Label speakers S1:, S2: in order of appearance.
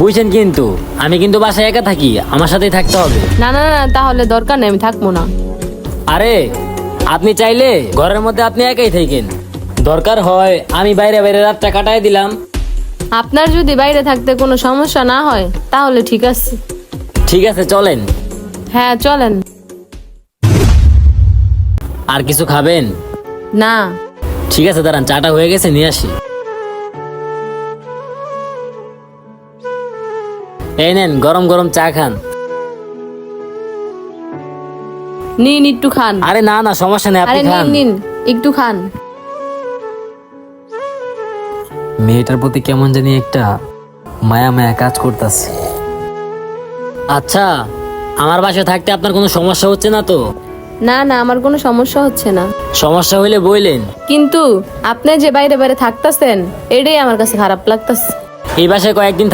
S1: বুঝছেন, কিন্তু আমি কিন্তু বাসায় একা থাকি, আমার সাথেই থাকতে হবে।
S2: না না না, তাহলে দরকার নেই, আমি থাকবো না।
S1: আরে আপনি চাইলে ঘরের মধ্যে আপনি একাই থাকেন, দরকার হয় আমি বাইরে বাইরে রাতটা কাটায় দিলাম।
S2: আপনার যদি বাইরে থাকতে কোনো সমস্যা না হয় তাহলে ঠিক আছে।
S1: ঠিক আছে, চলেন।
S2: হ্যাঁ চলেন।
S1: আর কিছু খাবেন?
S2: না।
S1: ঠিক আছে, দাঁড়ান, চাটা হয়ে গেছে, নিয়ে আসি। এই নেন, গরম গরম চা খান।
S2: নিন একটু খান।
S1: আরে না না, সমস্যা নেই, আপনি
S2: আরে
S1: খান।
S2: নিন নিন, একটু খান।
S1: মেয়েটার প্রতি কেমন জানি একটা মায়া মায়া কাজ করতেছে। আচ্ছা, আমার বাসায় থাকতে আপনার কোনো সমস্যা হচ্ছে না তো?
S2: না না, আমার কোনো সমস্যা হচ্ছে না।
S1: সমস্যা হইলে বইলেন।
S2: কিন্তু আপনি যে বাইরে বাইরে থাকতেছেন এটাই আমার কাছে খারাপ লাগতেছে।
S1: এই বাসায় কয়েকদিন